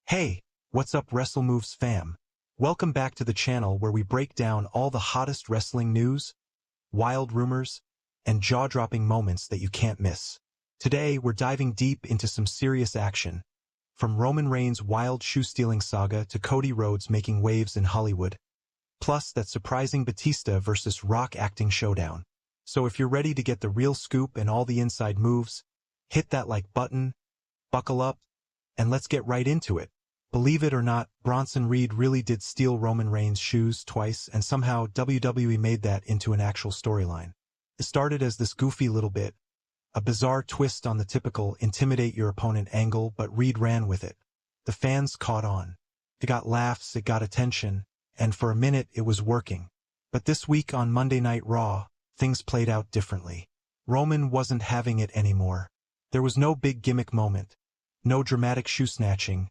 Hey, what's up Wrestle Moves fam? Welcome back to the channel where we break down all the hottest wrestling news, wild rumors, and jaw-dropping moments that you can't miss. Today, we're diving deep into some serious action, from Roman Reigns' wild shoe-stealing saga to Cody Rhodes making waves in Hollywood, plus that surprising Batista versus Rock acting showdown. So if you're ready to get the real scoop and all the inside moves, hit that like button, buckle up, and let's get right into it. Believe it or not, Bronson Reed really did steal Roman Reigns' shoes twice, and somehow WWE made that into an actual storyline. It started as this goofy little bit, a bizarre twist on the typical intimidate your opponent angle, but Reed ran with it. The fans caught on. It got laughs, it got attention, and for a minute it was working. But this week on Monday Night Raw, things played out differently. Roman wasn't having it anymore. There was no big gimmick moment, no dramatic shoe snatching,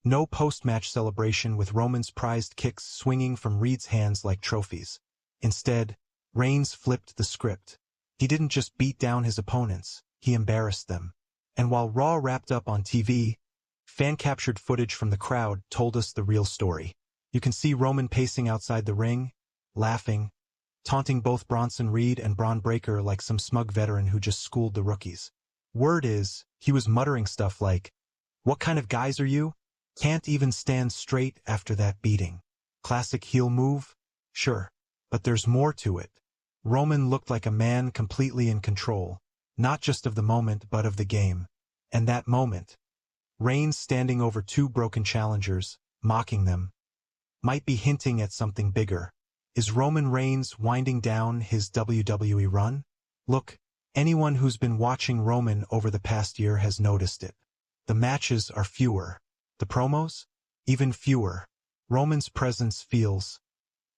no post-match celebration with Roman's prized kicks swinging from Reed's hands like trophies. Instead, Reigns flipped the script. He didn't just beat down his opponents, he embarrassed them. And while Raw wrapped up on TV, fan-captured footage from the crowd told us the real story. You can see Roman pacing outside the ring, laughing, taunting both Bronson Reed and Braun Breaker like some smug veteran who just schooled the rookies. Word is, he was muttering stuff like, "What kind of guys are you? Can't even stand straight after that beating." Classic heel move? Sure. But there's more to it. Roman looked like a man completely in control, not just of the moment but of the game. And that moment, Reigns standing over two broken challengers, mocking them, might be hinting at something bigger. Is Roman Reigns winding down his WWE run? Look, anyone who's been watching Roman over the past year has noticed it. The matches are fewer. The promos? Even fewer. Roman's presence feels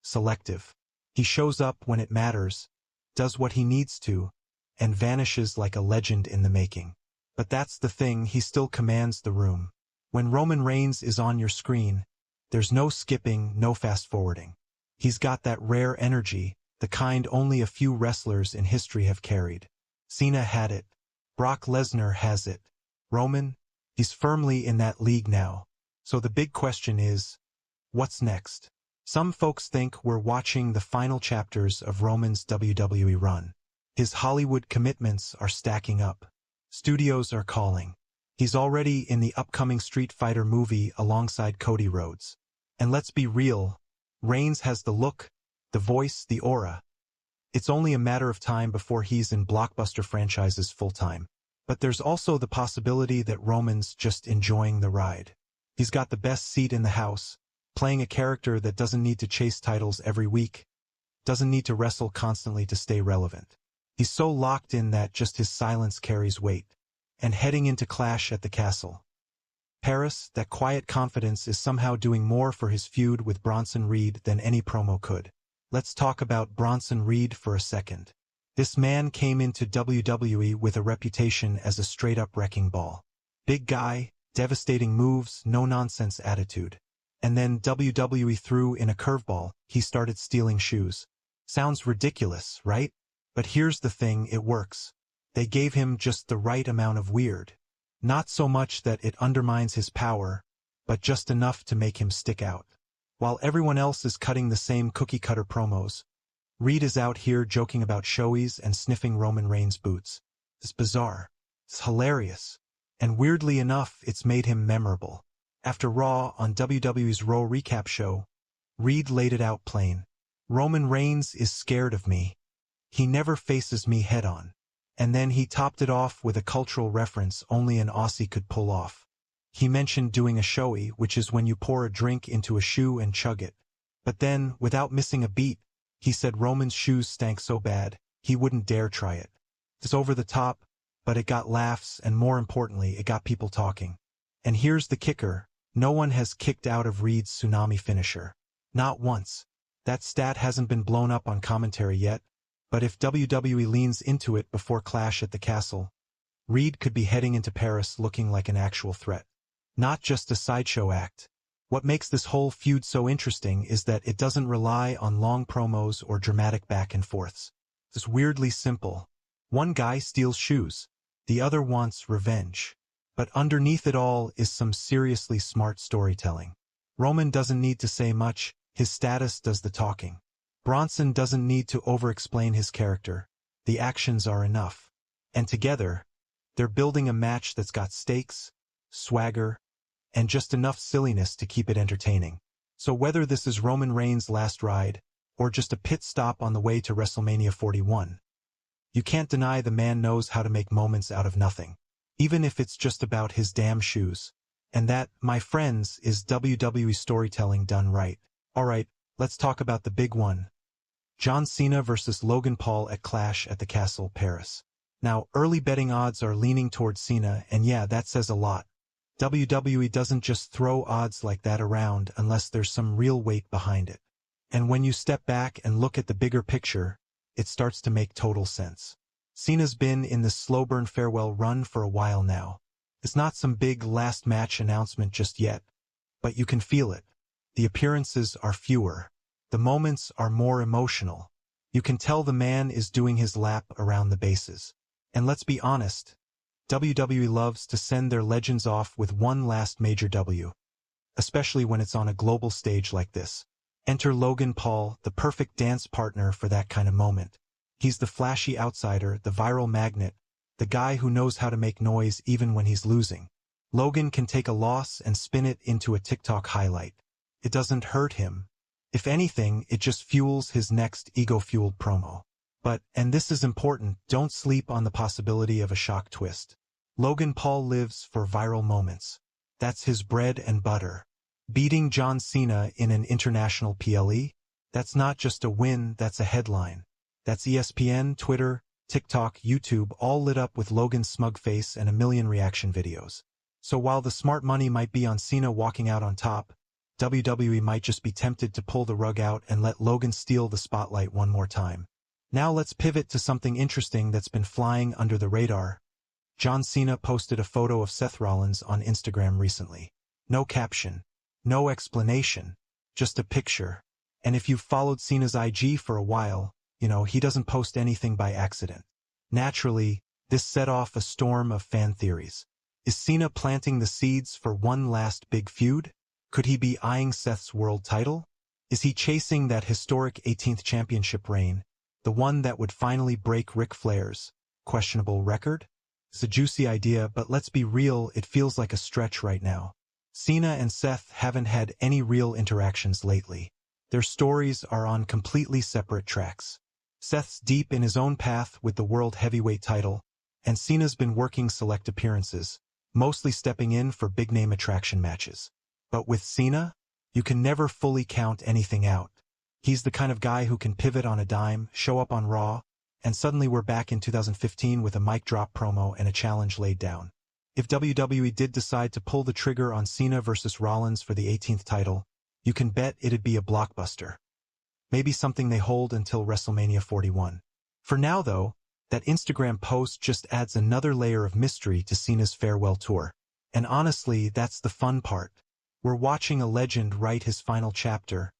selective. He shows up when it matters, does what he needs to, and vanishes like a legend in the making. But that's the thing, he still commands the room. When Roman Reigns is on your screen, there's no skipping, no fast-forwarding. He's got that rare energy, the kind only a few wrestlers in history have carried. Cena had it. Brock Lesnar has it. Roman? He's firmly in that league now. So the big question is, what's next? Some folks think we're watching the final chapters of Roman's WWE run. His Hollywood commitments are stacking up. Studios are calling. He's already in the upcoming Street Fighter movie alongside Cody Rhodes. And let's be real, Reigns has the look, the voice, the aura. It's only a matter of time before he's in blockbuster franchises full-time. But there's also the possibility that Roman's just enjoying the ride. He's got the best seat in the house, playing a character that doesn't need to chase titles every week, doesn't need to wrestle constantly to stay relevant. He's so locked in that just his silence carries weight. And heading into Clash at the Castle, Paris, that quiet confidence is somehow doing more for his feud with Bronson Reed than any promo could. Let's talk about Bronson Reed for a second. This man came into WWE with a reputation as a straight-up wrecking ball. Big guy, devastating moves, no-nonsense attitude. And then WWE threw in a curveball, he started stealing shoes. Sounds ridiculous, right? But here's the thing, it works. They gave him just the right amount of weird. Not so much that it undermines his power, but just enough to make him stick out. While everyone else is cutting the same cookie-cutter promos, Reed is out here joking about showies and sniffing Roman Reigns' boots. It's bizarre. It's hilarious. And weirdly enough, it's made him memorable. After Raw on WWE's Raw recap show, Reed laid it out plain. Roman Reigns is scared of me. He never faces me head-on. And then he topped it off with a cultural reference only an Aussie could pull off. He mentioned doing a showy, which is when you pour a drink into a shoe and chug it. But then, without missing a beat, he said Roman's shoes stank so bad, he wouldn't dare try it. It's over the top, but it got laughs, and more importantly, it got people talking. And here's the kicker, no one has kicked out of Reed's Tsunami finisher. Not once. That stat hasn't been blown up on commentary yet, but if WWE leans into it before Clash at the Castle, Reed could be heading into Paris looking like an actual threat. Not just a sideshow act. What makes this whole feud so interesting is that it doesn't rely on long promos or dramatic back and forths. It's weirdly simple. One guy steals shoes. The other wants revenge. But underneath it all is some seriously smart storytelling. Roman doesn't need to say much, his status does the talking. Bronson doesn't need to over-explain his character. The actions are enough. And together, they're building a match that's got stakes, swagger, and just enough silliness to keep it entertaining. So whether this is Roman Reigns' last ride, or just a pit stop on the way to WrestleMania 41, you can't deny the man knows how to make moments out of nothing, even if it's just about his damn shoes. And that, my friends, is WWE storytelling done right. Alright, let's talk about the big one. John Cena versus Logan Paul at Clash at the Castle, Paris. Now, early betting odds are leaning towards Cena, and yeah, that says a lot. WWE doesn't just throw odds like that around unless there's some real weight behind it. And when you step back and look at the bigger picture, it starts to make total sense. Cena's been in this slow burn farewell run for a while now. It's not some big last match announcement just yet, but you can feel it. The appearances are fewer. The moments are more emotional. You can tell the man is doing his lap around the bases. And let's be honest, WWE loves to send their legends off with one last major W, especially when it's on a global stage like this. Enter Logan Paul, the perfect dance partner for that kind of moment. He's the flashy outsider, the viral magnet, the guy who knows how to make noise even when he's losing. Logan can take a loss and spin it into a TikTok highlight. It doesn't hurt him. If anything, it just fuels his next ego-fueled promo. But, and this is important, don't sleep on the possibility of a shock twist. Logan Paul lives for viral moments. That's his bread and butter. Beating John Cena in an international PLE? That's not just a win, that's a headline. That's ESPN, Twitter, TikTok, YouTube, all lit up with Logan's smug face and a million reaction videos. So while the smart money might be on Cena walking out on top, WWE might just be tempted to pull the rug out and let Logan steal the spotlight one more time. Now let's pivot to something interesting that's been flying under the radar. John Cena posted a photo of Seth Rollins on Instagram recently. No caption, no explanation, just a picture. And if you've followed Cena's IG for a while, you know, he doesn't post anything by accident. Naturally, this set off a storm of fan theories. Is Cena planting the seeds for one last big feud? Could he be eyeing Seth's world title? Is he chasing that historic 18th championship reign, the one that would finally break Ric Flair's questionable record? It's a juicy idea, but let's be real, it feels like a stretch right now. Cena and Seth haven't had any real interactions lately. Their stories are on completely separate tracks. Seth's deep in his own path with the World Heavyweight title, and Cena's been working select appearances, mostly stepping in for big-name attraction matches. But with Cena, you can never fully count anything out. He's the kind of guy who can pivot on a dime, show up on Raw, and suddenly we're back in 2015 with a mic drop promo and a challenge laid down. If WWE did decide to pull the trigger on Cena versus Rollins for the 18th title, you can bet it'd be a blockbuster. Maybe something they hold until WrestleMania 41. For now, though, that Instagram post just adds another layer of mystery to Cena's farewell tour. And honestly, that's the fun part. We're watching a legend write his final chapter,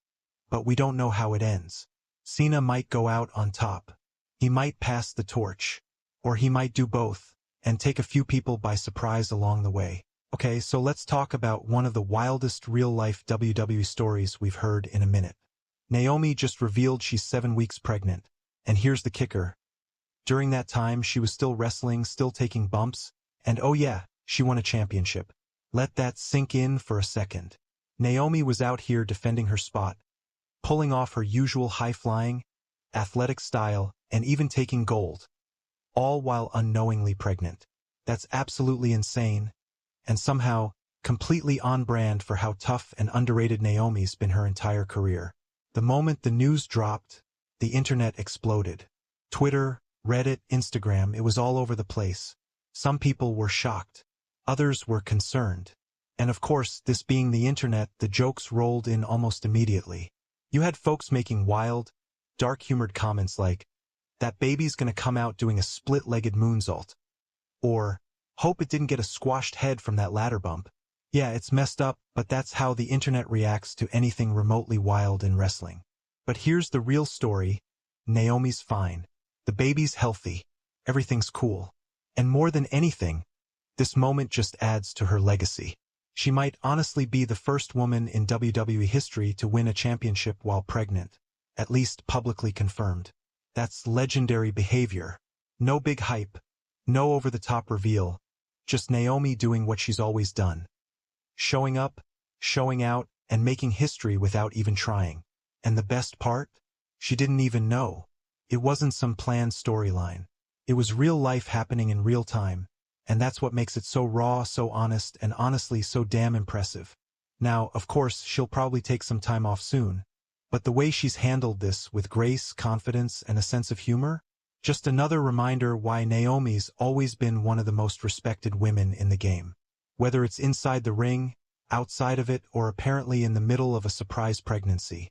but we don't know how it ends. Cena might go out on top. He might pass the torch. Or he might do both, and take a few people by surprise along the way. Okay, so let's talk about one of the wildest real-life WWE stories we've heard in a minute. Naomi just revealed she's 7 weeks pregnant, and here's the kicker. During that time, she was still wrestling, still taking bumps, and oh yeah, she won a championship. Let that sink in for a second. Naomi was out here defending her spot, pulling off her usual high-flying, athletic style, and even taking gold, all while unknowingly pregnant. That's absolutely insane, and somehow completely on brand for how tough and underrated Naomi's been her entire career. The moment the news dropped, the internet exploded. Twitter, Reddit, Instagram, it was all over the place. Some people were shocked. Others were concerned. And of course, this being the internet, the jokes rolled in almost immediately. You had folks making wild, dark-humored comments like, "That baby's gonna come out doing a split-legged moonsault." Or, "Hope it didn't get a squashed head from that ladder bump." Yeah, it's messed up, but that's how the internet reacts to anything remotely wild in wrestling. But here's the real story. Naomi's fine. The baby's healthy. Everything's cool. And more than anything, This moment just adds to her legacy. She might honestly be the first woman in WWE history to win a championship while pregnant, at least publicly confirmed. That's legendary behavior. No big hype, no over-the-top reveal, just Naomi doing what she's always done. Showing up, showing out, and making history without even trying. And the best part? She didn't even know. It wasn't some planned storyline. It was real life happening in real time, and that's what makes it so raw, so honest, and honestly so damn impressive. Now, of course, she'll probably take some time off soon, but the way she's handled this with grace, confidence, and a sense of humor, just another reminder why Naomi's always been one of the most respected women in the game. Whether it's inside the ring, outside of it, or apparently in the middle of a surprise pregnancy,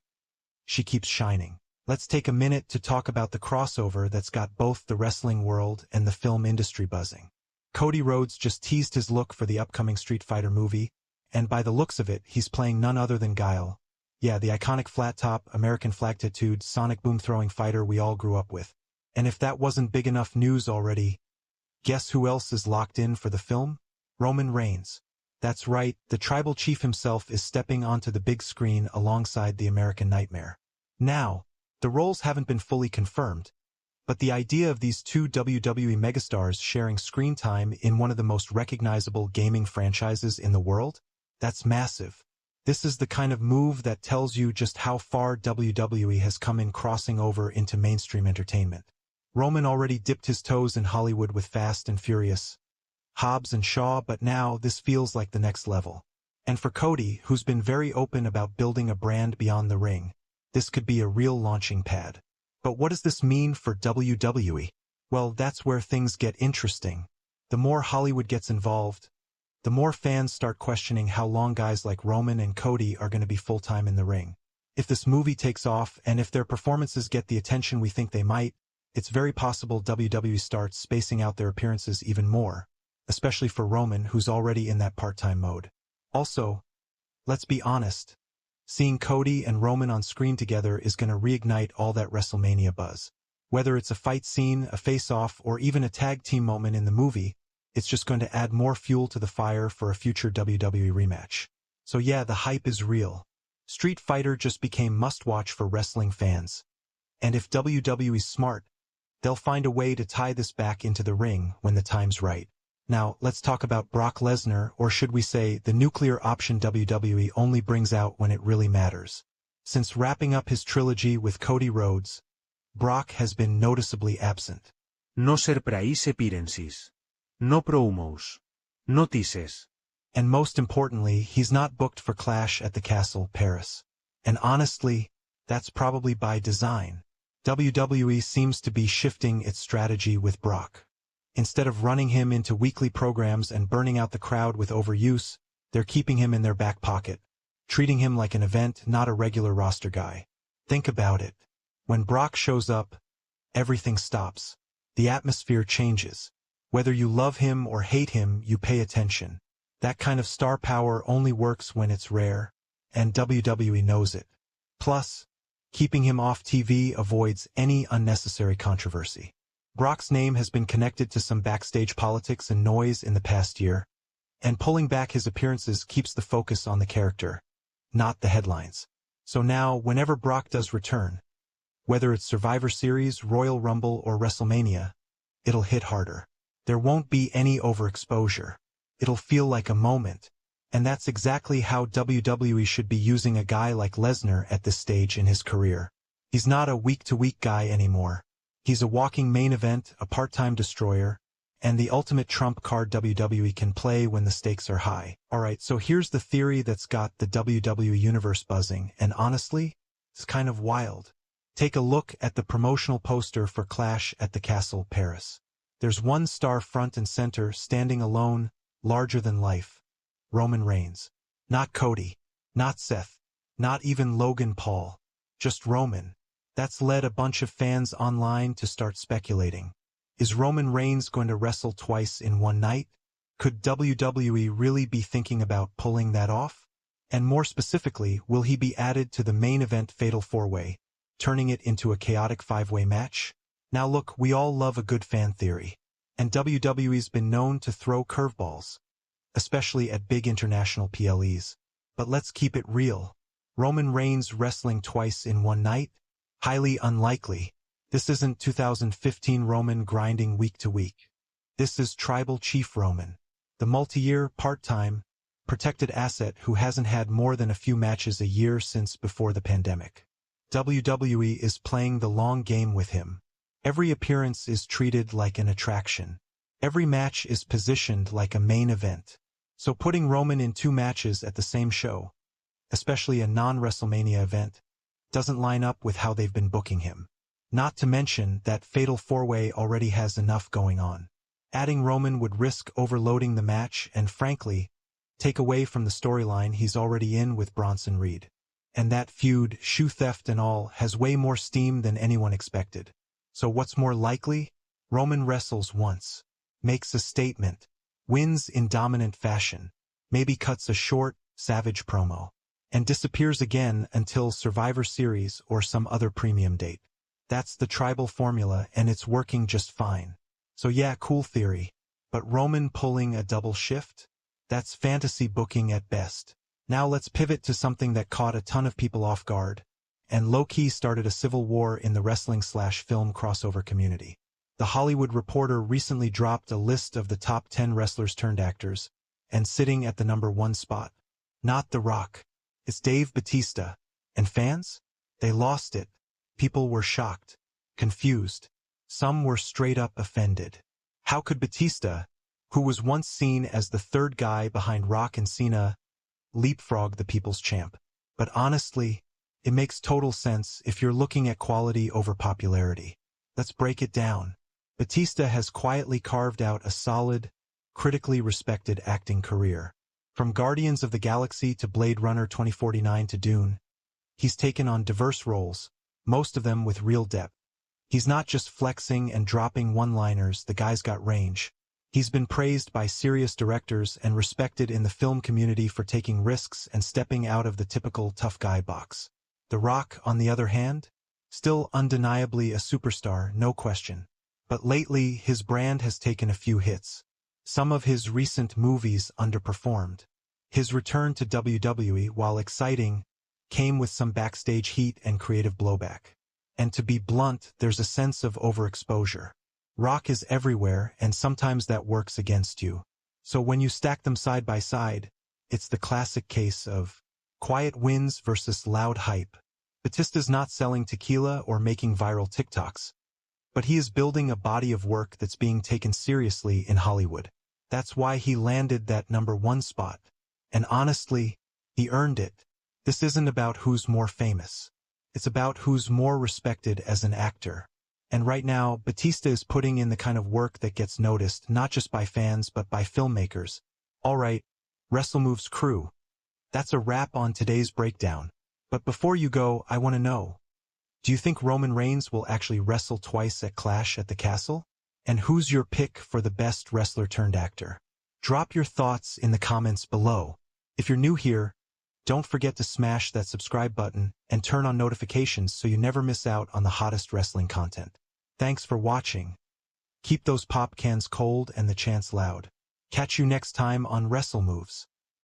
she keeps shining. Let's take a minute to talk about the crossover that's got both the wrestling world and the film industry buzzing. Cody Rhodes just teased his look for the upcoming Street Fighter movie, and by the looks of it, he's playing none other than Guile. Yeah, the iconic flat-top, American flag-tattooed, sonic boom-throwing fighter we all grew up with. And if that wasn't big enough news already, guess who else is locked in for the film? Roman Reigns. That's right, the tribal chief himself is stepping onto the big screen alongside the American Nightmare. Now, the roles haven't been fully confirmed, but the idea of these two WWE megastars sharing screen time in one of the most recognizable gaming franchises in the world? That's massive. This is the kind of move that tells you just how far WWE has come in crossing over into mainstream entertainment. Roman already dipped his toes in Hollywood with Fast and Furious, Hobbs and Shaw, but now this feels like the next level. And for Cody, who's been very open about building a brand beyond the ring, this could be a real launching pad. But what does this mean for WWE? Well, that's where things get interesting. The more Hollywood gets involved, the more fans start questioning how long guys like Roman and Cody are going to be full-time in the ring. If this movie takes off and if their performances get the attention we think they might, it's very possible WWE starts spacing out their appearances even more, especially for Roman, who's already in that part-time mode. Also, let's be honest, seeing Cody and Roman on screen together is going to reignite all that WrestleMania buzz. Whether it's a fight scene, a face-off, or even a tag team moment in the movie, it's just going to add more fuel to the fire for a future WWE rematch. So yeah, the hype is real. Street Fighter just became must-watch for wrestling fans. And if WWE's smart, they'll find a way to tie this back into the ring when the time's right. Now, let's talk about Brock Lesnar, or should we say, the nuclear option WWE only brings out when it really matters. Since wrapping up his trilogy with Cody Rhodes, Brock has been noticeably absent. No surprise appearances. No promos. No teases. And most importantly, he's not booked for Clash at the Castle, Paris. And honestly, that's probably by design. WWE seems to be shifting its strategy with Brock. Instead of running him into weekly programs and burning out the crowd with overuse, they're keeping him in their back pocket, treating him like an event, not a regular roster guy. Think about it. When Brock shows up, everything stops. The atmosphere changes. Whether you love him or hate him, you pay attention. That kind of star power only works when it's rare, and WWE knows it. Plus, keeping him off TV avoids any unnecessary controversy. Brock's name has been connected to some backstage politics and noise in the past year, and pulling back his appearances keeps the focus on the character, not the headlines. So now, whenever Brock does return, whether it's Survivor Series, Royal Rumble, or WrestleMania, it'll hit harder. There won't be any overexposure. It'll feel like a moment, and that's exactly how WWE should be using a guy like Lesnar at this stage in his career. He's not a week-to-week guy anymore. He's a walking main event, a part-time destroyer, and the ultimate trump card WWE can play when the stakes are high. Alright, so here's the theory that's got the WWE universe buzzing, and honestly, it's kind of wild. Take a look at the promotional poster for Clash at the Castle, Paris. There's one star front and center, standing alone, larger than life. Roman Reigns. Not Cody. Not Seth. Not even Logan Paul. Just Roman. That's led a bunch of fans online to start speculating. Is Roman Reigns going to wrestle twice in one night? Could WWE really be thinking about pulling that off? And more specifically, will he be added to the main event Fatal 4-Way, turning it into a chaotic 5-way match? Now look, we all love a good fan theory. And WWE's been known to throw curveballs, especially at big international PLEs. But let's keep it real. Roman Reigns wrestling twice in one night? Highly unlikely. This isn't 2015 Roman grinding week to week. This is Tribal Chief Roman, the multi-year, part-time, protected asset who hasn't had more than a few matches a year since before the pandemic. WWE is playing the long game with him. Every appearance is treated like an attraction. Every match is positioned like a main event. So putting Roman in 2 matches at the same show, especially a non-WrestleMania event, doesn't line up with how they've been booking him. Not to mention that Fatal 4-Way already has enough going on. Adding Roman would risk overloading the match and, frankly, take away from the storyline he's already in with Bronson Reed. And that feud, shoe theft and all, has way more steam than anyone expected. So what's more likely? Roman wrestles once, makes a statement, wins in dominant fashion, maybe cuts a short, savage promo, and disappears again until Survivor Series or some other premium date. That's the tribal formula, and it's working just fine. So yeah, cool theory. But Roman pulling a double shift? That's fantasy booking at best. Now let's pivot to something that caught a ton of people off guard, and low-key started a civil war in the wrestling/film crossover community. The Hollywood Reporter recently dropped a list of the top 10 wrestlers turned actors, and sitting at the number 1 spot, not The Rock, it's Dave Batista. And fans? They lost it. People were shocked, confused. Some were straight up offended. How could Batista, who was once seen as the third guy behind Rock and Cena, leapfrog the people's champ? But honestly, it makes total sense if you're looking at quality over popularity. Let's break it down. Batista has quietly carved out a solid, critically respected acting career. From Guardians of the Galaxy to Blade Runner 2049 to Dune, he's taken on diverse roles, most of them with real depth. He's not just flexing and dropping one-liners, the guy's got range. He's been praised by serious directors and respected in the film community for taking risks and stepping out of the typical tough guy box. The Rock, on the other hand, still undeniably a superstar, no question. But lately, his brand has taken a few hits. Some of his recent movies underperformed. His return to WWE, while exciting, came with some backstage heat and creative blowback. And to be blunt, there's a sense of overexposure. Rock is everywhere, and sometimes that works against you. So when you stack them side by side, it's the classic case of quiet wins versus loud hype. Batista's not selling tequila or making viral TikToks, but he is building a body of work that's being taken seriously in Hollywood. That's why he landed that number 1 spot. And honestly, he earned it. This isn't about who's more famous. It's about who's more respected as an actor. And right now, Batista is putting in the kind of work that gets noticed not just by fans but by filmmakers. Alright, WrestleMove's crew. That's a wrap on today's breakdown. But before you go, I want to know, do you think Roman Reigns will actually wrestle twice at Clash at the Castle? And who's your pick for the best wrestler turned actor? Drop your thoughts in the comments below. If you're new here, don't forget to smash that subscribe button and turn on notifications so you never miss out on the hottest wrestling content. Thanks for watching. Keep those pop cans cold and the chants loud. Catch you next time on Wrestle Moves.